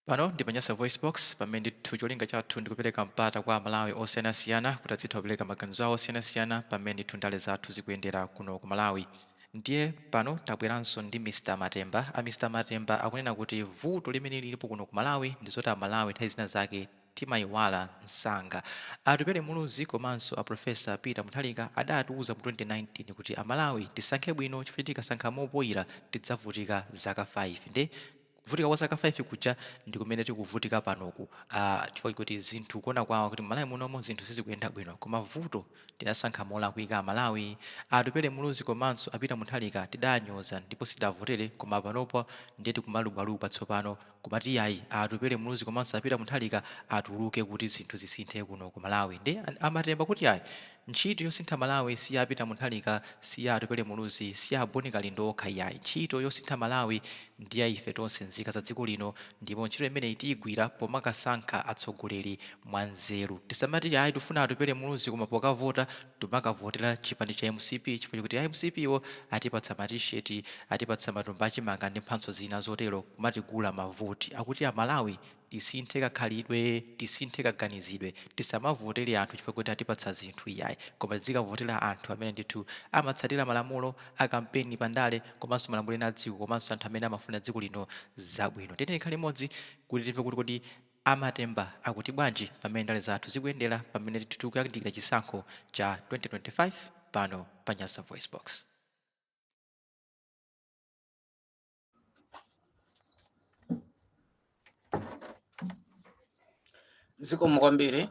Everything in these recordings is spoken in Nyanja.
Pano ndipanyasa voice box pamene cholinga chathu ndikupereka mpata kwa Malawi osiyanasiyana kuti adzitha kupereka maganizo awo osiyanasiyana pamene ndale zathu zikuyendera kuno ku Malawi. Ndiye pano tabweranso ndi Mr. Matemba. Mr. Matemba akunena kuti vuto limene lilipo kuno ku Malawi ndi zoti Malawi nthawi zina zake timayiwala msanga. Atupele Muluzi komanso a Professor Peter Mutharika adatiuza mu 2019 kuti Malawi tisankhe bwino chifukwa tikasankha mopoyira tidzavutika zaka 5 ndi kuvutika kwa zaka 5 kuja ndi kumene tikuvutika panoku. Chifukwa kuti zinthu kuona kwawo kuti Malawi munomo zinthu sizikuyenda bwino koma vuto tinasankha molakwika Malawi. Atupele Muluzi komanso a Peter Mutharika tidanyoza ndipo sidavutere koma panopo ndiye tikumalupalupa tsopano kumati yayi atupele Muluzi komanso a Peter Mutharika atuluke kuti zinthu zisinthe kuno ku Malawi. Ndi amatemba kuti yayi ntchito yosintha Malawi si ya Peter Mutharika, si ya atupele Muluzi, si ya Boni Kalindo okha yayi. Ntchito yosintha Malawi ndi ya ife tonse nzika za dziko lino, ndipo ntchito imene tiyigwira pomakasankha atsogoleri mwanzeru. Tisamati yayi tifuna atupele Muluzi koma pokavota timakavotera chipani cha MCP chifukwa kuti MCP iwo atipatsa matisheti, atipatsa matumba achimanga ndi mphatso zina zotero kumatigula mavoti. Akuti a Malawi tisinthe kakhalidwe, tisinthe kaganizidwe, tisamavotere anthu chifukwa kuti atipatsa zinthu iyayi koma tizikavotera anthu amene ndithu amatsatira malamulo a kampeni pandale komanso malamulo ena a dziko komanso anthu amene amafuna dziko lino zabwino. Tiyeni tikhale limodzi kuti timve kuti kodi Amatemba akuti bwanji pamene ndale zathu zikuyendera pamene tikuyandikira chisankho cha 2025 pano pa Nyasa Voice Box. Zikomo kwambiri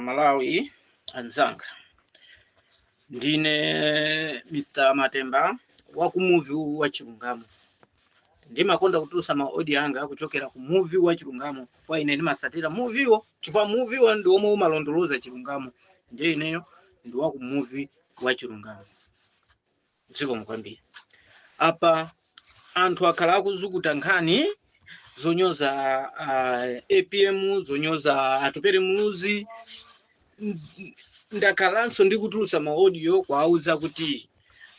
Malawi anzanga, ndine Mr. Matemba wa ku movie wa Chilungamo. Ndimakonda kutulusa ma audio anga kuchokera ku movie wa Chilungamo kwa ine ndimasatira movie wo chifukwa movie wo ndi omwe umalondoloza Chilungamo, ndiye ineyo ndi wa ku movie wa Chilungamo. Zikomo kwambiri. Apa anthu akhala akuzukuta nkhani zonyoza APM, zonyoza atupele Muluzi. Ndakalanso ndikutulusa ma audio kwauza kuti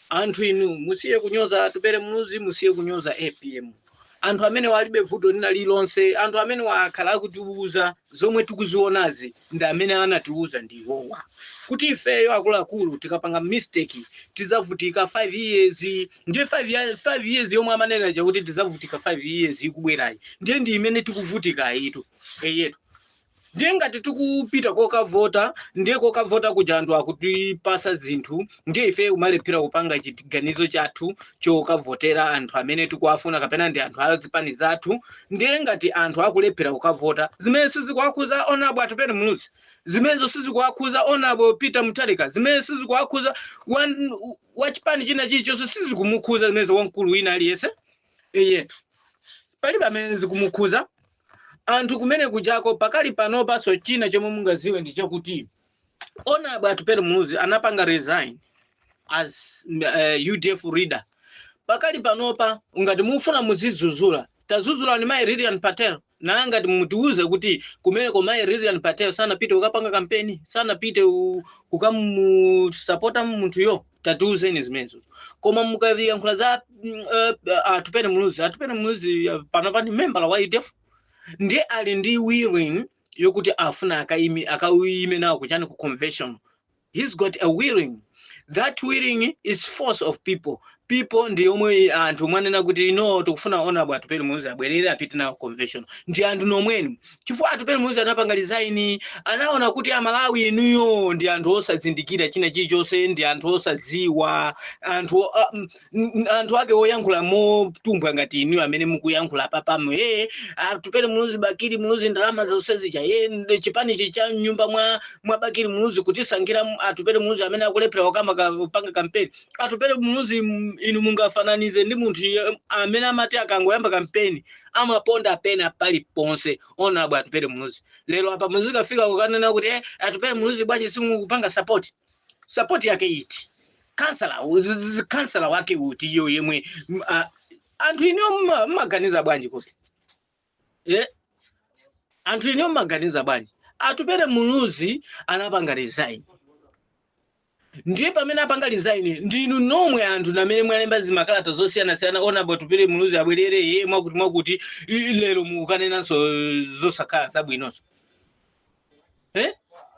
anthu inu musiye kunyoza atupele Muluzi, musiye kunyoza APM. Anthu amene walibe vuto lina lilonse, anthu amene wakhala akutiuza zomwe tikuzionazi ndi amene anatiuza ndiwowa. Kuti ifeyo akuluakulu tikapanga mistake tizavutika 5 years, ndiye 5 years yomwe amanena kuti tizavutika 5 years ikubwerayi ndiye ndi imene tikuvutika ayitu eyetu. Ndiye ngati tikupita kokavota, ndiye kokavota kuja anthu akutipasa zinthu, ndiye ife umalephera kupanga chiganizo chathu chokavotera anthu amene tikuwafuna kapena ndi anthu azipani zathu. Ndiye ngati anthu akulephera kukavota, zimene sizikuakhuza Honorable Atupele Muluzi, zimene sizikuakhuza Honorable Peter Mutharika, zimene sizikuakhuza wachipani china chilichonse, sizikumukhuza zimene wamkulu wina aliyense eyetu. Palibe amene zikumukhuza. Anthu kumene kujako pakali panopa so china chomwe mungaziwe ndi chakuti Honorable Atupele Muluzi anapanga resign as UDF leader. Pakali panopa ngati mufuna muzizuzula, tazuzula ni Mai Lilian Patel. Na ngati mutiuze kuti kumene ko Mai Lilian Patel sana pite ukapanga kampeni, sana pite ukamu supporta munthu yo, tatiuzeni zimenezo. Koma mukaviyankhula za Atupele Muluzi, Atupele Muluzi panopa ni member wa UDF. Ndiye ali ndi willing yokuti afuna akawime nawo kuchani ku convention. He's got a willing. That willing is force of people. People ndi omwe anthu mwanena kuti no tikufuna Honorable Atupele Muluzi abwerere apite nawo convention. Ndi anthu nomweni. Chifukwa Atupele Muluzi anapanga resign, anaona kuti Malawi inuyo ndi anthu osazindikira china chilichonse, ndi anthu osaziwa, anthu ake oyankhula motumbwa ngati inuyo amene mukuyankhula papamo. Atupele Muluzi Bakiri Muluzi ndalama zonsezija chipani cha nyumba mwa Bakiri Muluzi kuti sangira Atupele Muluzi amene akulephera kupanga kampeni. Atupele Muluzi inu mungafananize ndi munthu amene amati akangoyamba kampeni amaponda pena pali ponse. Honorable Atupele Muluzi lero apa muzikafika kukanena kuti Atupele Muluzi bwanji simukupanga support yake iti kansala wake uti yo yemwe anthu ino maganiza bwanji kuti anthu ino maganiza bwanji. Atupele Muluzi anapanga resign. ndiye pamene apanga resign ndinu nomwe anthu namene mwalemba zimakalata zosiyana-siyana ona batupire muluzi abwerere ye mwakuti lero mukanenanso zosakhala zabwinonso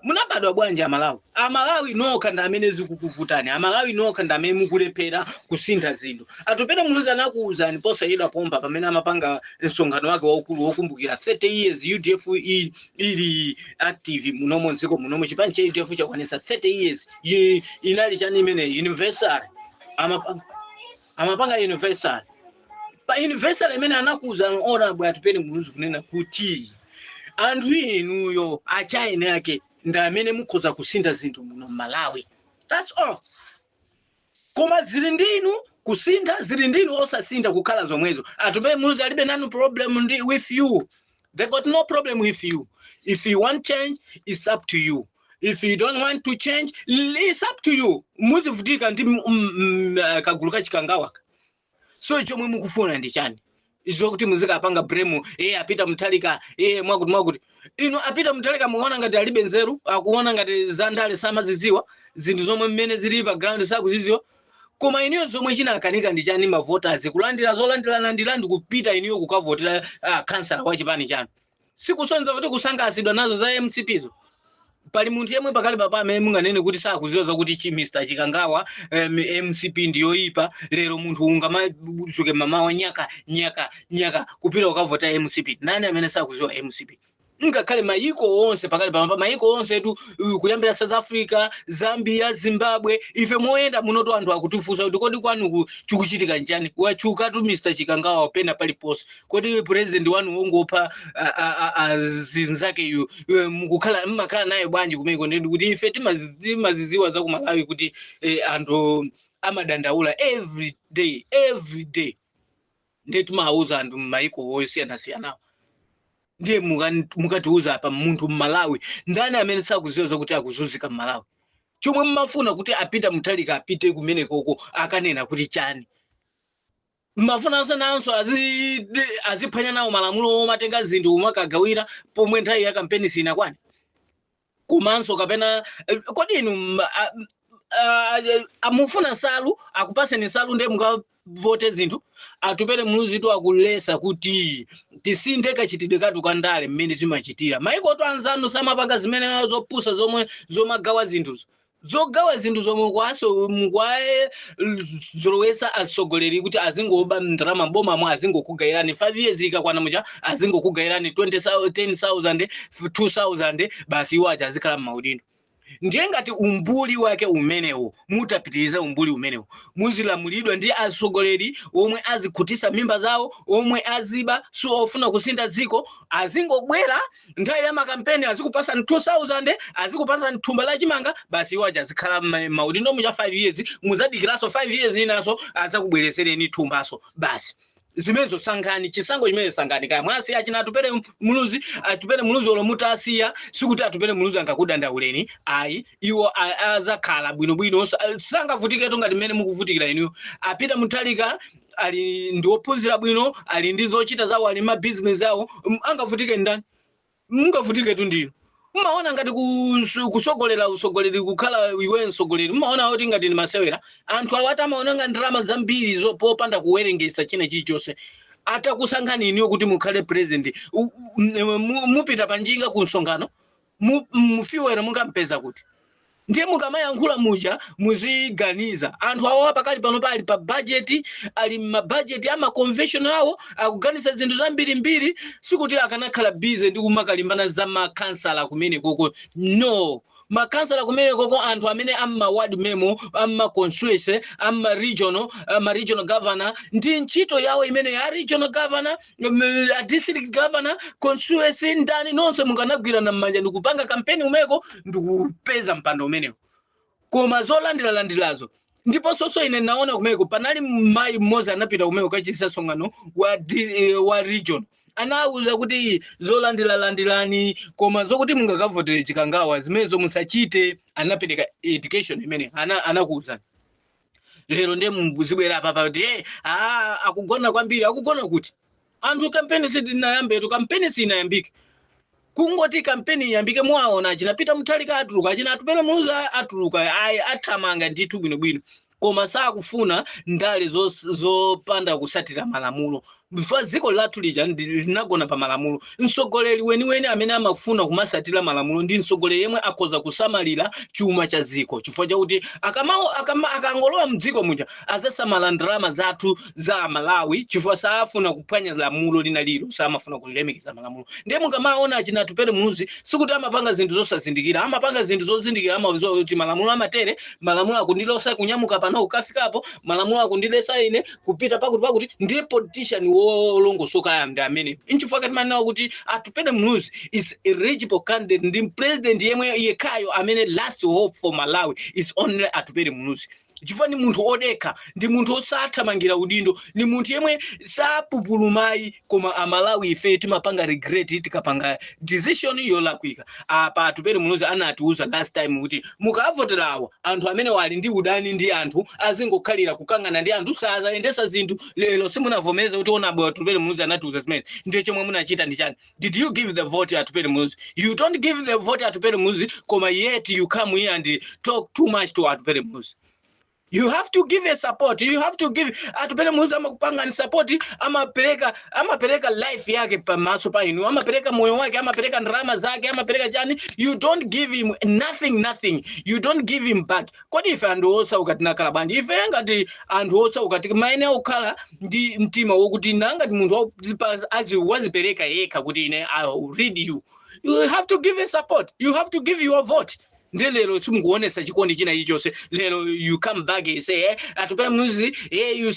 munabadwa bwanji amalawi nokha ndi amene zikukuvutani amalawi nokha ndi amene mukulephera kusintha zinthu atupere muluzi anakuwuzani posayidwa pomba pamene amapanga msonkhano wake waukulu wokumbukira 30 years UDF ili active munomo nziko munomo chipani cha UDF chakwanisa 30 years inali chani imene universal amapanga universal pa universal imene anakuwuza ona bwa atupere muluzi kunena kuti anthu inuyo achaine yake ndi amene mukhoza kusintha zinthu muno Malawi. That's all. Koma zili ndinu kusintha zili ndinu osasintha kukhala zomwezo. Atupere muluzi alibe nanu problem with you. They got no problem with you. If you want change, it's up to you. If you don't want to change, it's up to you. Muzivutika ndi kagulu kachikangawa. So chomwe mukufuna ndi chani? Izo kuti muzika apanga bremu apita Mutharika mwakuti ino apita Mutharika muona ngati alibe nzeru akuona ngati zandale samaziziwa zinthu zomwe mmene zili pa ground sakuziziwa koma iniyo zomwe chinakanika ndi chani mavoters kulandira zolandira kupita iniyo kukavotera kansala wa chipani chanu sikusonza kuti kusangasidwa nazo za MCP zo pali munthu yemwe pakali papa amene munganene kuti sakuziwa kuti Mr. Chikangawa MCP ndiyo ipa lero munthu ungamazuke mamawa nyaka kupita ukavota MCP nani amene sakuziwa MCP ngakhale mayiko onse pakali papa mayiko onse etu kuyambira South Africa Zambia Zimbabwe ife moyenda munoto anthu akutifunsa kuti kodi kwanu chikuchitika njani wachuka tu Mr. Chikangawa pena pali post kodi president wanu wongopha zinzake mukukhala mmakhala naye bwanji kumeko ndi kuti ife timaziziwa za ku Malawi kuti anthu amadandaula every day ndetu mauza anthu mayiko osiyana-siyana ndiye mukatiuza apa munthu Malawi ndani amene sakuziwa kuti akuzunzika Malawi chomwe mmafuna kuti apita Mutharika apite kumene koko akanena kuti chani mmafuna sananso aziphwanya nawo malamulo omatenga zinthu umakagawira pomwe nthawi ya kampeni sinakwani kumanso kapena kodi inu amufuna nsalu akupaseni nsalu ndiye mukavote zinthu atupere muluzi tu akulesa kuti tisinthe kachitidwe katu kandale mmene zimachitira mayiko to anzanu samapanga zimene zopusa zomwe zomagawa zinthuzo zogawa zinthu zomwe kwaso mukwae zolowesa atsogoleri kuti azingoba ndalama boma mwa azingokugayirani 5 years ikakwana muja azingokugayirani 10,000 2,000 basi iwo azikhala m'maudindo ndiye ngati umbuli wake umenewo mutapitiriza umbuli umenewo muzilamulidwa ndi atsogoleri omwe azikhutisa mimba zawo omwe aziba so ofuna kusintha dziko azingobwera nthawi ya makampeni azikupasa 2,000 azikupasa thumba la chimanga basi iwo azikhala maudindo muja 5 years muzadikiranso 5 years inaso azakubweresereni thumbaso basi zimezo sangani chisango chimene sangani kaya mwasi achina atupere muluzi olomuta asiya sikuti atupere muluzi angakudandauleni ayi iwo azakhala bwinobwino sangavutike to ngati mmene mukuvutikira iniyo apita Mutharika ali ndi ophunzira bwino ali ndi zochita zawo ali ma business awo angavutike ndani mungavutike tu ndino mmaona ngati kusogolera usogoleri kukhala iwe nsogoleri mmaona kuti ngati ni masewera anthu awata amaona ngati ndalama zambiri zopanda kuwerengesa china chilichonse atakusankhani iniyo kuti mukhale president mupita panjinga ku msonkhano mufiwera mungampeza kuti ndiye mukamayankhula muja muziganiza anthu awo pakali pano pali pa budget ali mabudget ama convention awo akuganiza zinthu zambiri sikuti akanakhala busy ndi kumakalimbana za makansala kumene koko no makansala kumene koko anthu amene amma ward memo amma constituency amma regional governor ndi ntchito yawo imene ya regional governor district governor constituency ndani nonse mukanagwirana m'manja ndikupanga campaign umeko ndikupeza mpando umenewo koma zolandirazo ndipo soso ine naona kumeko panali mai mmoja anapita kumeko kachisa songano wa region anauza kuti zolandirani koma zokuti mungakavotere Chikangawa zimezo musachite anapereka education imene anakuuza lero ndiye muzibwera papa kuti akugona kwambiri akugona kuti anthu campaign sidinayambe to campaign sinayambike kungoti kampeni yambike mwaona chinapita muthalika atuluka achina atupere muza atuluka athamanga ndithu bwinobwino koma sakufuna ndale zopanda kusatira malamulo before ziko lathu lija linagona pa malamulo msogoleri weniweni amene amafuna kumasatira malamulo ndi msogoleri yemwe akhoza kusamalira chuma cha ziko chifukwa chakuti akangolowa mdziko muja azasamala ndalama zathu za Malawi chifukwa saafuna kuphwanya lamulo lina lilo samafuna kulemekeza malamulo ndiye mukamaona achina atupere muzi sikuti amapanga zinthu zosazindikira amapanga zinthu zozindikira amaziwa kuti malamulo amatere malamulo akundilosa kunyamuka pano ukafikapo malamulo akundilesa ine kupita pakuti ndiye politician wolongosoka yamda amene inchifukwa kati manena kuti atupere muzi is eligible candidate ndi president yemwe yekhayo amene last hope for Malawi is only atupere muzi chifukwa ni munthu odekha ndi munthu osathamangira udindo ni munthu yemwe sapupulumayi koma Amalawi ife timapanga regret tikapanga decision yolakwika apa atupere muzi anatiuza last time kuti mukavoterawa anthu amene wali ndi udani ndi anthu azingokhalira kukangana ndi anthu sazaendesa zinthu lero simunavomereza kuti onabo atupere muzi anatiuza zimene ndiye chomwe munachita ndi chani did you give the vote atupere muzi you don't give the vote atupere muzi koma yet you come here and talk too much to atupere muzi. You have to give a support. You have to give atupere muzi amakupanga ni support amapereka life yake pamaso pa inu amapereka moyo wake amapereka ndrama zake amapereka chani you don't give him nothing you don't give him back kodi ife anthu osa ukati nakhala bwanji ife ngati anthu osa ukati maene ukhala ndi mtima wokuti nangati munthu wazipereka yekha kuti ine I will read you have to give a support you have to give your vote Lelo simukuonesa chikondi china ichose lelo you come back and say atupere muzi you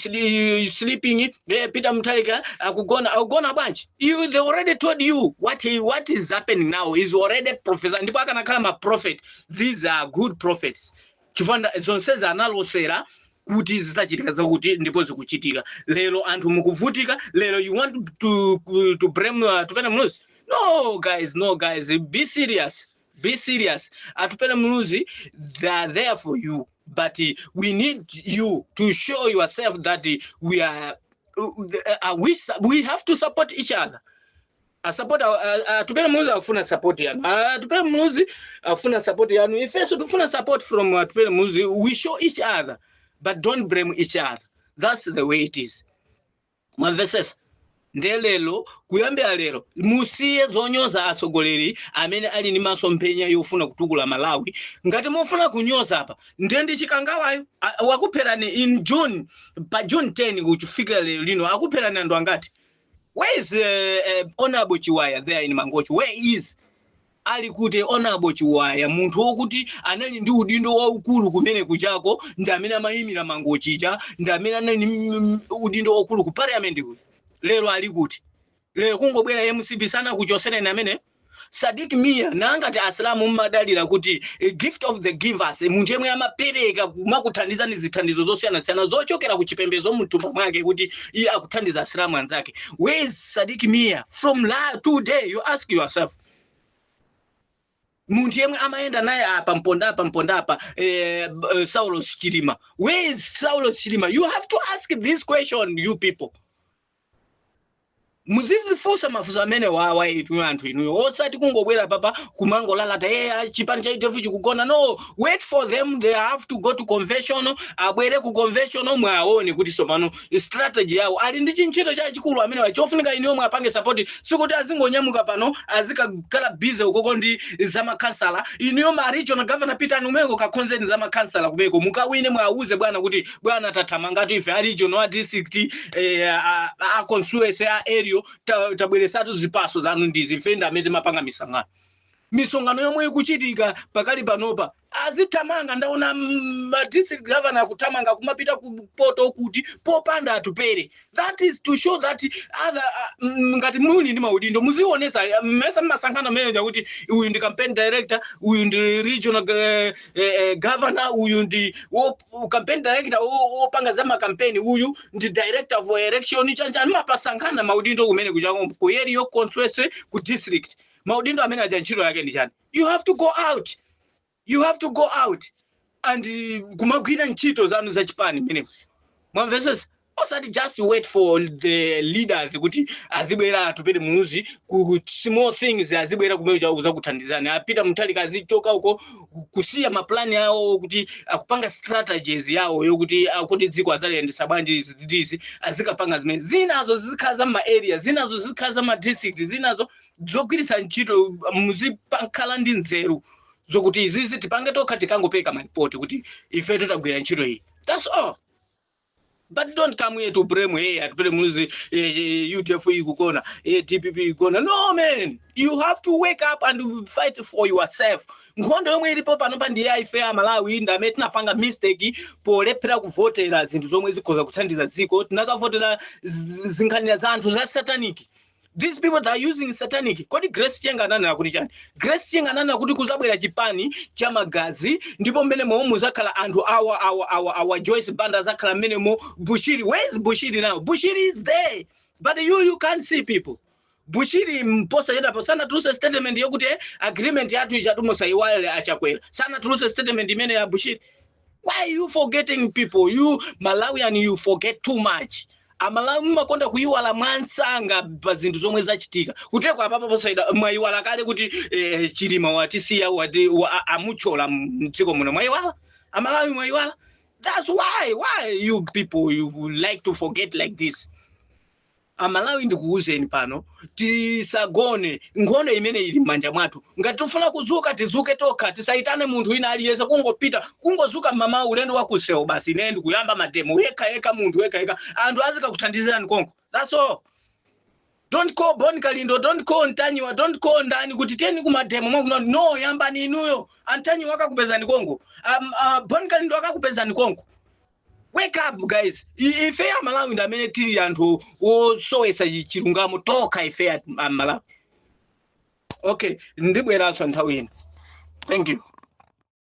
sleeping Peter Mutharika akugona bwanji they already told you what is happening now is already professor ndipo akanakhala ma prophet these are good prophets chifanda zonseza analosera kuti zitachitika zakuti ndipo zikuchitika lelo anthu mukuvutika lelo you want to blame atupere muzi no guys be serious atupere muzi they are there for you but we need you to show yourself that we are we have to support each other support atupere muzi afuna support yanu atupere muzi afuna support yanu ifeso tufuna support from atupere muzi we show each other but don't blame each other that's the way it is mwaveses ndelelo kuyambira lero musiye zonyoza asogoleri amene ali ni masomphenya yofuna kutukula Malawi ngati mufuna kunyoza apa ndende chikangawayo wakupherani in June pa June 10 kuchifika lino akupherani ndo angati where is Honorable Chiwaya there in Mangochi where is ali kuti Honorable Chiwaya munthu wokuti anali ndi udindo waukulu kumene kuchako ndi amene amayimira Mangochicha ndi amene anali udindo waukulu ku parliament kuti lero ali kuti lero kungobwera MCP sana kuchosera amene Sadiq Mia nangati Aslamu mmadalira kuti a gift of the givers munthu yemwe amapereka kumakuthandiza ndi zithandizo zosiyana zochokera ku chipembedzo mtumba mwake kuti iye akuthandiza Aslamu anzake where is Sadiq Mia from today you ask yourself munthu yemwe amaenda naye apa mpondapa Saulo Chilima where is Saulo Chilima you have to ask this question you people muzifusa mafusa amene wawa itu anthu inu osati kungobwera papa kumangolalata chipani cha itefu chikugona no wait for them they have to go to convention abwere ku convention mwaone kuti sopano strategy yawo ali ndi chinchito cha chikulu amene wachofunika ine omwe apange support sikuti azingonyamuka pano azikakhala busy ukoko ndi zama councilor ine ma regional governor Peter Numeko kakonzeni zama councilor kumeko mukawine mwauze bwana kuti bwana tathamanga ife a regional district a constituency a area tabweresatu zipaso zanu ndizifenda amene mapanga misongano yomwe ikuchitika pakali panopa azithamanga ndaona district governor akuthamanga kumapita ku poto kuti popanda atupere that is to show that other ngati muli ndi maudindo muzionesa mesa masankhano amene kuti uyu ndi campaign director uyu ndi regional governor uyu ndi campaign director opanga za ma campaign uyu ndi director for election chanchani mapasankhana maudindo kumene kuchako ku area constituency ku district maudindo amene aja ntchito yake ndi chani you have to go out and kumagwira ntchito zanu za chipani mene mwamvesesa osati just wait for the leaders kuti azibwera atupere muzi ku small things azibwera kumene uza kuthandizana apita mutali azichoka uko kusiya maplani yawo kuti akupanga strategies yawo yokuti akuti dziko azaliyendesa bwanji izi azikapanga zimene zinazo zizikhaza ma area zinazo zizikhaza ma districts zinazo zogwiritsa ntchito muzipakhala ndi nzeru zokuti izizi tipange tokha tikangopeka maripoti kuti ife tutagwira ntchito iyi. That's all. But don't come here to blame atupere muzi UTF ikukona TPP ikukona. No man, you have to wake up and fight for yourself. Nkhondo yomwe ilipo pano pa ndiye ife Malawi ndamene tinapanga mistake polephera kuvotera zinthu zomwe zikhoza kuthandiza dziko tinakavotera zinkhanira za anthu za satanic. These people that are using satanic. Kodi Grace Chenga ananena kuti chani? Grace Chenga ananena kuti kuzabwera chipani cha magazi ndipo mmene momu zakhala anthu our Joyce Banda zakhala mmene mo Bushiri. Where is Bushiri now? Bushiri is there. But you can't see people. Bushiri mposa yeda sana tuluse statement yokuti agreement yatu ichatumosa iwale achakwela. Sana tuluse statement imene ya Bushiri. Why are you forgetting people? You Malawian, you forget too much. Amalawi makonda kuyiwala mwansanga pa zinthu zomwe zachitika kuteko apapa posaida mwayiwala kale kuti chilima watisiya wati amuchola mdziko muno mwayiwala Amalawi mwayiwala. That's why you people you like to forget like this. Amalawi ndikuuzeni pano tisagone nkhondo imene ili m'manja mwathu ngati tufuna kuzuka tizuke tokha tisaitane munthu wina aliyesa kungopita kungozuka mama ulendo wakusewu basi ine ndikuyamba mademo yekha munthu yekha anthu azikakuthandizirani konko. That's all. Don't call Boni Kalindo, don't call Ntanyiwa, don't call ndani kuti teni kumademo mwakuno no yambani inuyo Antanyiwa wakakupezani konko Boni Kalindo wakakupezani konko. Wake up guys. Ife ya Malawi ndamene tili anthu osowesa chilungamo toka ife ya Malawi. Okay, ndibweraso nthawi ino. Thank you.